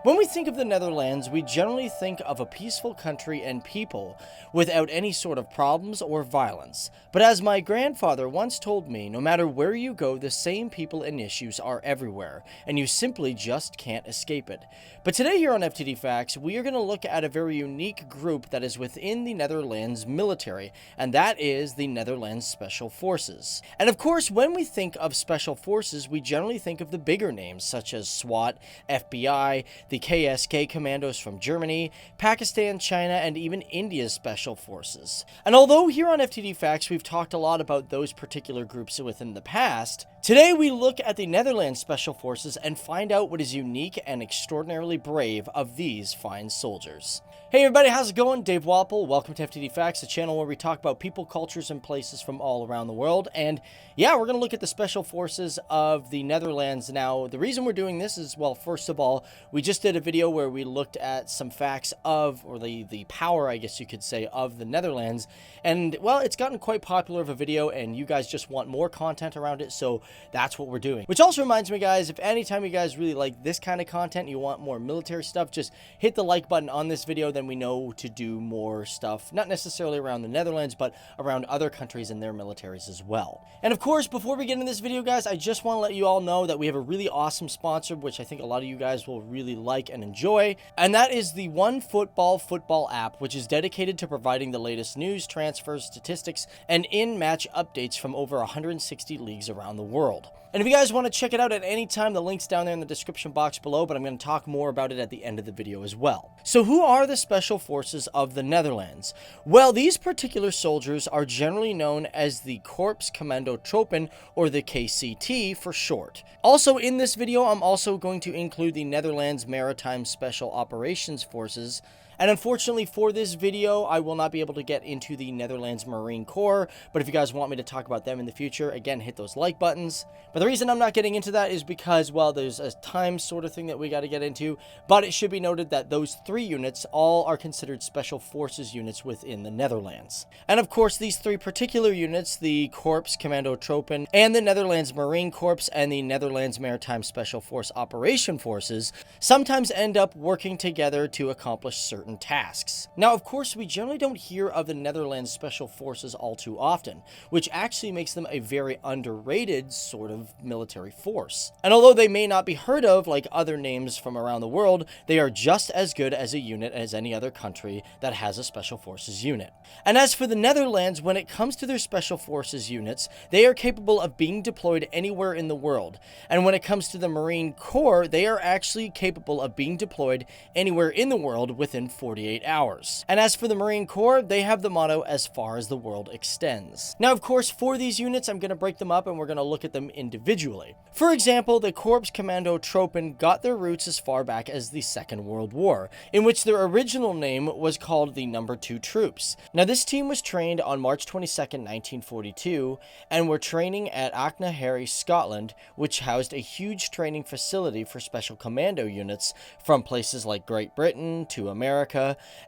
When we think of the Netherlands, we generally think of a peaceful country and people without any sort of problems or violence. But as my grandfather once told me, no matter where you go, the same people and issues are everywhere, and you simply just can't escape it. But today here on FTD Facts, we are going to look at a very unique group that is within the Netherlands military, and that is the Netherlands Special Forces. And of course, when we think of Special Forces, we generally think of the bigger names such as SWAT, FBI, the KSK commandos from Germany, Pakistan, China, and even India's Special Forces. And although here on FTD Facts we've talked a lot about those particular groups within the past, today we look at the Netherlands Special Forces and find out what is unique and extraordinarily brave of these fine soldiers. Hey everybody, how's it going? Dave Walpole. Welcome to FTD Facts, the channel where we talk about people, cultures, and places from all around the world. And yeah, we're going to look at the Special Forces of the Netherlands. Now, the reason we're doing this is, well, first of all, we just did a video where we looked at some facts of, or the power, I guess you could say, of the Netherlands. And, well, it's gotten quite popular of a video, and you guys just want more content around it, so that's what we're doing. Which also reminds me, guys, if anytime you guys really like this kind of content, you want more military stuff, just hit the like button on this video, then we know to do more stuff, not necessarily around the Netherlands, but around other countries and their militaries as well. And of course, before we get into this video, guys, I just want to let you all know that we have a really awesome sponsor, which I think a lot of you guys will really like and enjoy, and that is the OneFootball football app, which is dedicated to providing the latest news, transfers, statistics, and in-match updates from over 160 leagues around the world. And if you guys want to check it out at any time, the link's down there in the description box below, but I'm going to talk more about it at the end of the video as well. So who are the Special Forces of the Netherlands? Well, these particular soldiers are generally known as the Korps Commandotroepen, or the KCT for short. Also in this video, I'm also going to include the Netherlands Maritime Special Operations Forces. And unfortunately for this video, I will not be able to get into the Netherlands Marine Corps, but if you guys want me to talk about them in the future, again, hit those like buttons. But the reason I'm not getting into that is because, well, there's a time sort of thing that we got to get into, but it should be noted that those three units all are considered Special Forces units within the Netherlands. And of course, these three particular units, the Korps Commandotroepen and the Netherlands Marine Corps and the Netherlands Maritime Special Force Operation Forces, sometimes end up working together to accomplish certain tasks. Now, of course, we generally don't hear of the Netherlands Special Forces all too often, which actually makes them a very underrated sort of military force. And although they may not be heard of like other names from around the world, they are just as good as a unit as any other country that has a Special Forces unit. And as for the Netherlands, when it comes to their Special Forces units, they are capable of being deployed anywhere in the world. And when it comes to the Marine Corps, they are actually capable of being deployed anywhere in the world within 48 hours. And as for the Marine Corps, they have the motto, as far as the world extends. Now, of course, for these units, I'm going to break them up and we're going to look at them individually. For example, the Korps Commandotroepen got their roots as far back as the Second World War, in which their original name was called the No. 2 Troops. Now, this team was trained on March 22nd, 1942, and were training at Achnaharry, Scotland, which housed a huge training facility for special commando units from places like Great Britain to America,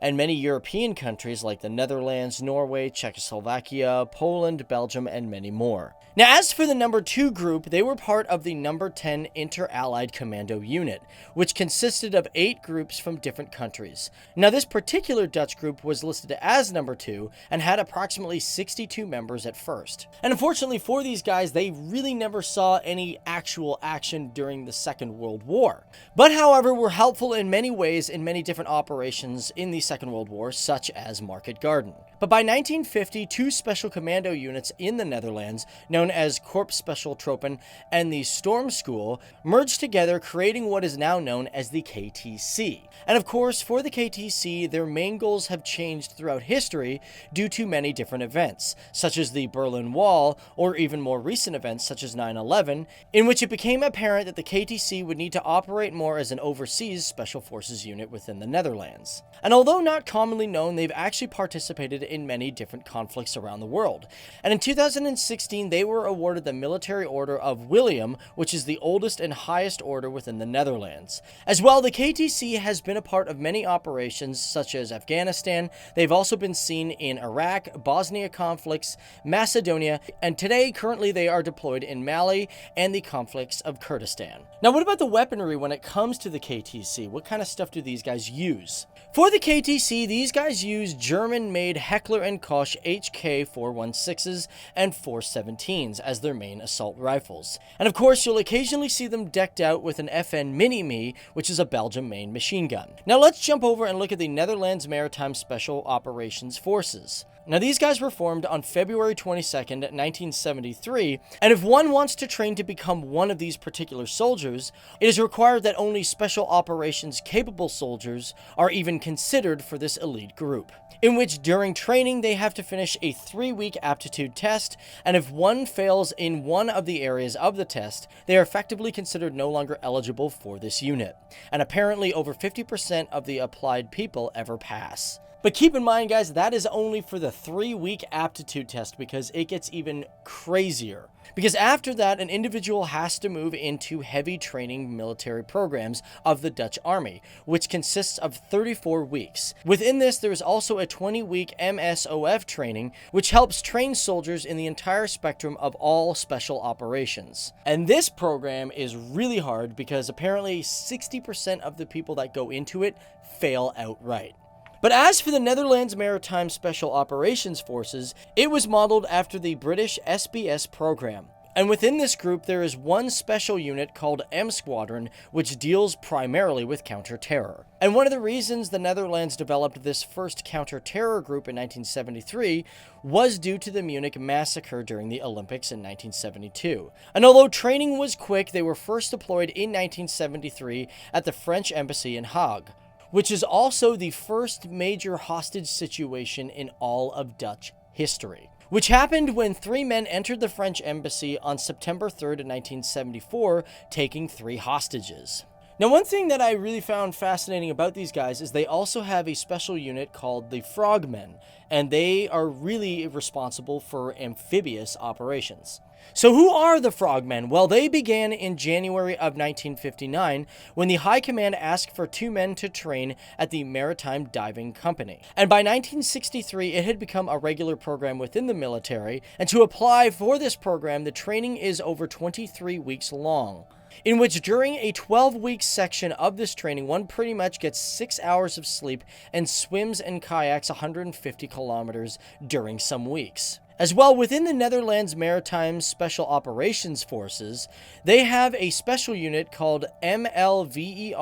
and many European countries like the Netherlands, Norway, Czechoslovakia, Poland, Belgium, and many more. Now, as for the No. 2 group, they were part of the No. 10 Inter-Allied Commando Unit, which consisted of 8 groups from different countries. Now, this particular Dutch group was listed as No. 2 and had approximately 62 members at first. And unfortunately for these guys, they really never saw any actual action during the Second World War. But however, were helpful in many ways in many different operations in the Second World War, such as Market Garden. But by 1950, 2 special commando units in the Netherlands, known as Korps Specialtroepen and the Storm School, merged together, creating what is now known as the KTC. And of course, for the KTC, their main goals have changed throughout history due to many different events, such as the Berlin Wall, or even more recent events such as 9/11, in which it became apparent that the KTC would need to operate more as an overseas special forces unit within the Netherlands. And although not commonly known, they've actually participated in many different conflicts around the world. And in 2016, they were awarded the Military Order of William, which is the oldest and highest order within the Netherlands. As well, the KTC has been a part of many operations such as Afghanistan. They've also been seen in Iraq, Bosnia conflicts, Macedonia, and today, currently, they are deployed in Mali and the conflicts of Kurdistan. Now, what about the weaponry when it comes to the KTC? What kind of stuff do these guys use? For the KTC, these guys use German-made Heckler & Koch HK416s and 417s as their main assault rifles. And of course, you'll occasionally see them decked out with an FN Mini-Me, which is a Belgium-made machine gun. Now let's jump over and look at the Netherlands Maritime Special Operations Forces. Now, these guys were formed on February 22nd, 1973, and if one wants to train to become one of these particular soldiers, it is required that only special operations capable soldiers are even considered for this elite group, in which during training they have to finish a 3-week aptitude test, and if one fails in one of the areas of the test, they are effectively considered no longer eligible for this unit, and apparently over 50% of the applied people ever pass. But keep in mind, guys, that is only for the 3-week aptitude test, because it gets even crazier. Because after that, an individual has to move into heavy training military programs of the Dutch Army, which consists of 34 weeks. Within this, there is also a 20-week MSOF training, which helps train soldiers in the entire spectrum of all special operations. And this program is really hard because apparently 60% of the people that go into it fail outright. But as for the Netherlands Maritime Special Operations Forces, it was modeled after the British SBS program. And within this group, there is one special unit called M Squadron, which deals primarily with counter-terror. And one of the reasons the Netherlands developed this first counter-terror group in 1973 was due to the Munich massacre during the Olympics in 1972. And although training was quick, they were first deployed in 1973 at the French Embassy in Hague, which is also the first major hostage situation in all of Dutch history, which happened when 3 men entered the French embassy on September 3rd, 1974, taking 3 hostages. Now, one thing that I really found fascinating about these guys is they also have a special unit called the Frogmen, and they are really responsible for amphibious operations. So who are the Frogmen? Well, they began in January of 1959 when the High Command asked for 2 men to train at the Maritime Diving Company. And by 1963, it had become a regular program within the military, and to apply for this program, the training is over 23 weeks long, in which during a 12-week section of this training, one pretty much gets 6 hours of sleep and swims and kayaks 150 kilometers during some weeks. As well, within the Netherlands Maritime Special Operations Forces, they have a special unit called MLVERKPEL,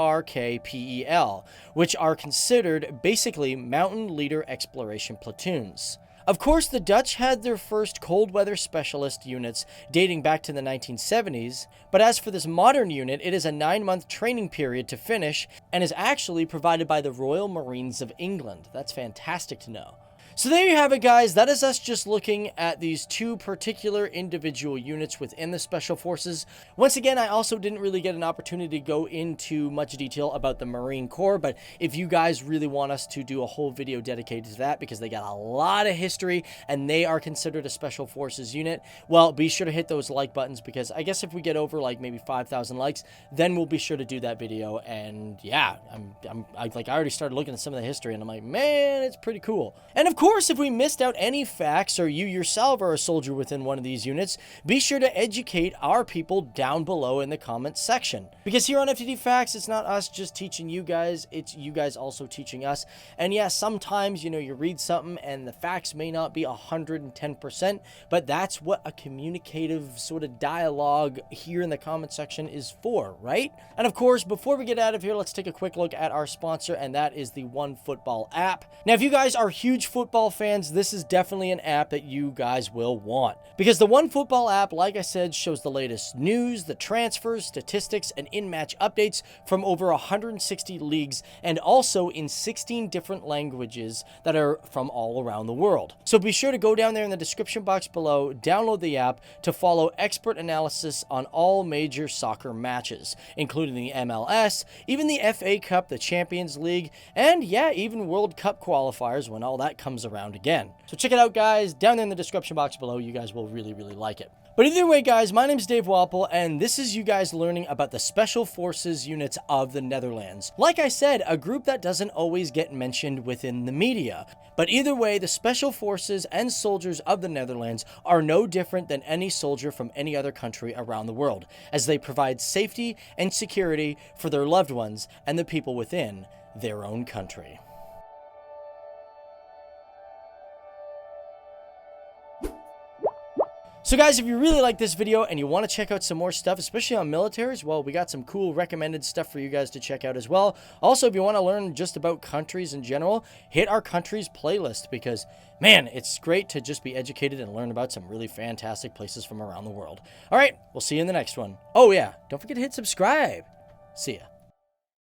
which are considered basically mountain leader exploration platoons. Of course, the Dutch had their first cold weather specialist units dating back to the 1970s, but as for this modern unit, it is a 9-month training period to finish and is actually provided by the Royal Marines of England. That's fantastic to know. So there you have it, guys. That is us just looking at these 2 particular individual units within the Special Forces. Once again, I also didn't really get an opportunity to go into much detail about the Marine Corps, but if you guys really want us to do a whole video dedicated to that, because they got a lot of history and they are considered a Special Forces unit, well, be sure to hit those like buttons, because I guess if we get over like maybe 5,000 likes, then we'll be sure to do that video. And yeah, I already started looking at some of the history and I'm like, man, it's pretty cool. And of course, if we missed out any facts or you yourself are a soldier within one of these units, be sure to educate our people down below in the comments section. Because here on FTD Facts, it's not us just teaching you guys, it's you guys also teaching us. And yeah, sometimes, you read something and the facts may not be 110%, but that's what a communicative sort of dialogue here in the comment section is for, right? And of course, before we get out of here, let's take a quick look at our sponsor, and that is the OneFootball app. Now, if you guys are huge football fans, this is definitely an app that you guys will want, because the OneFootball app, like I said, shows the latest news, the transfers, statistics, and in-match updates from over 160 leagues, and also in 16 different languages that are from all around the world. So be sure to go down there in the description box below, download the app to follow expert analysis on all major soccer matches, including the MLS, even the FA Cup, the Champions League, and yeah, even World Cup qualifiers when all that comes comes around again. So check it out, guys, down there in the description box below. You guys will really, really like it. But either way, guys, my name's Dave Walpole, and this is you guys learning about the Special Forces units of the Netherlands. Like I said, a group that doesn't always get mentioned within the media. But either way, the Special Forces and soldiers of the Netherlands are no different than any soldier from any other country around the world, as they provide safety and security for their loved ones and the people within their own country. So guys, if you really like this video and you want to check out some more stuff, especially on militaries, well, we got some cool recommended stuff for you guys to check out as well. Also, if you want to learn just about countries in general, hit our countries playlist because, man, it's great to just be educated and learn about some really fantastic places from around the world. All right, we'll see you in the next one. Oh yeah, don't forget to hit subscribe. See ya.